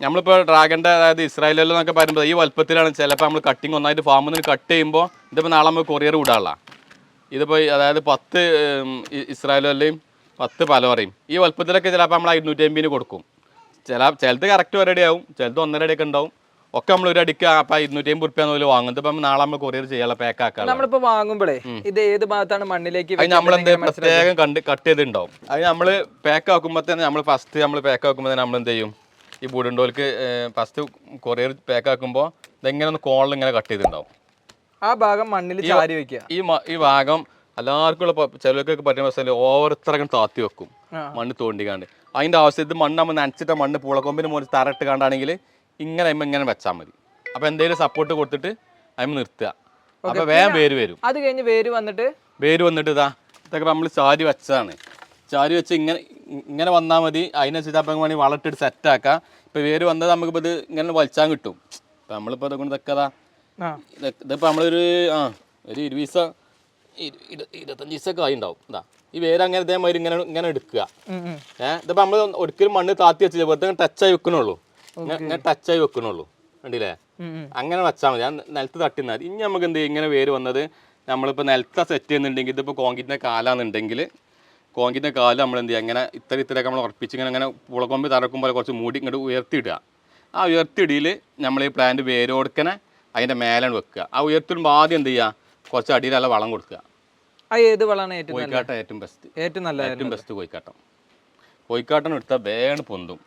നമ്മളിപ്പോൾ ഡ്രാഗൻ്റെ അതായത് ഇസ്രായേലിലൊക്കെ പറയുമ്പോൾ ഈ വലുപ്പത്തിലാണ് ചിലപ്പോൾ നമ്മൾ കട്ടിങ് ഒന്നായിട്ട് ഫാമിൽ നിന്ന് കട്ട് ചെയ്യുമ്പോൾ ഇതിപ്പോൾ നാളെ നമ്മൾ കൊറിയർ വിടാനുള്ള ഇതിപ്പോൾ അതായത് 10 ഇസ്രായേലിലെയും 10 പലോറയും ഈ വലുപ്പത്തിലൊക്കെ ചിലപ്പോൾ നമ്മൾ 250 കൊടുക്കും. ചിലത് കറക്റ്റ് ഒരടി ആവും, ചിലത് 1.5 അടിയൊക്കെ ഉണ്ടാവും. ഒക്കെ നമ്മൾ ഒരു അടിക്ക് അപ്പം 250 റുപ്യ പോലെ വാങ്ങുന്നത്. ഇപ്പം നാളെ നമ്മൾ കൊറിയർ ചെയ്യാനുള്ള പാക്ക് ആക്കാം. നമ്മളിപ്പോൾ വാങ്ങുമ്പോഴേ ഇത് ഏത് ഭാഗത്താണ് മണ്ണിലേക്ക് അത് നമ്മളെന്ത് പ്രത്യേകം കട്ട് ചെയ്തിട്ടുണ്ടാവും. അത് നമ്മൾ പാക്ക് ആക്കുമ്പോൾ തന്നെ നമ്മൾ പാക്ക് ആക്കുമ്പോൾ തന്നെ നമ്മൾ എന്ത് ചെയ്യും, ഈ ബൂഡുണ്ടോൽക്ക് ഫസ്റ്റ് കൊറിയർ പാക്ക് ആക്കുമ്പോൾ ഇതെങ്ങനെ ഒന്ന് കോളിൽ ഇങ്ങനെ കട്ട് ചെയ്തിട്ടുണ്ടാവും. ആ ഭാഗം മണ്ണിൽ ചാരി വെക്കുക. ഈ ഭാഗം എല്ലാവർക്കും ഉള്ള ചിലർക്കൊക്കെ പറ്റുന്ന അവസ്ഥയിൽ ഓരോരുത്തരകം താത്തി വെക്കും മണ്ണ് തോണ്ടിക്കാണ്ട്. അതിൻ്റെ ആവശ്യം ഇത് മണ്ണ് നമ്മൾ നനച്ചിട്ട് മണ്ണ് പൂളക്കൊമ്പിന് മുകളിൽ തറയിട്ട് കണ്ടാണെങ്കിൽ ഇങ്ങനെ വെച്ചാൽ മതി. അപ്പോൾ എന്തെങ്കിലും സപ്പോർട്ട് കൊടുത്തിട്ട് അതിന് നിർത്തുക. അപ്പോൾ വേഗം വേര് വരും. അത് കഴിഞ്ഞ് വേര് വന്നിട്ട് ഇതൊക്കെ നമ്മൾ ചാരി വെച്ചതാണ്. ചാരി വെച്ച് ഇങ്ങനെ വന്നാൽ മതി. അതിനനുസരിച്ച് അപ്പം വേണമെങ്കിൽ വളട്ടിട്ട് സെറ്റാക്കാം. ഇപ്പോൾ വേര് വന്നത് നമുക്കിപ്പോൾ ഇത് ഇങ്ങനെ വലിച്ചാൻ കിട്ടും. ഇപ്പം നമ്മളിപ്പോൾ ഇതൊക്കെ ഇതിപ്പോൾ നമ്മളൊരു 20 25 ആയി ഉണ്ടാവും. ഈ വേര് അങ്ങനെ ഇതേമാതിരി ഇങ്ങനെ എടുക്കുക. ഇതിപ്പോൾ നമ്മൾ ഒരിക്കലും മണ്ണ് താത്തി വെച്ചില്ല, വെറുതെ ടച്ചായി വെക്കണുള്ളൂ. ഇങ്ങനെ ടച്ചായി വെക്കണുള്ളൂ, കണ്ടില്ലേ? അങ്ങനെ വെച്ചാൽ മതി. ഞാൻ നിലത്ത് തട്ടിന്നാൽ മതി. ഇനി നമുക്ക് എന്ത് ചെയ്യും, ഇങ്ങനെ വേര് വന്നത് നമ്മളിപ്പോൾ നിലത്ത സെറ്റ് ചെയ്യുന്നുണ്ടെങ്കിൽ ഇതിപ്പോൾ കോൺക്രീറ്റിൻ്റെ കാലാണെന്നുണ്ടെങ്കിൽ കോൺക്രീറ്റിൻ്റെ കാല് നമ്മൾ എന്ത് ചെയ്യുക, ഇങ്ങനെ ഇത്രയൊക്കെ നമ്മൾ ഉറപ്പിച്ച് ഇങ്ങനെ പുളക്കൊമ്പ് തറക്കുമ്പോൾ കുറച്ച് മൂടി ഇങ്ങോട്ട് ഉയർത്തിയിടുക. ആ ഉയർത്തിയിടിയിൽ നമ്മൾ ഈ പ്ലാന്റ് വേരോടുക്കനെ അതിൻ്റെ മേലാണ് വെക്കുക. ആ ഉയർത്തിടുമ്പോൾ ആദ്യം എന്ത് ചെയ്യുക, കുറച്ച് അടിയിൽ നല്ല വളം കൊടുക്കുക. ഏത് വളമാണ് കോഴിക്കാട്ടം ഏറ്റവും ബെസ്റ്റ്. ഏറ്റവും ബെസ്റ്റ് കോഴിക്കാട്ടം എടുത്താൽ വേഗം പൊന്തും.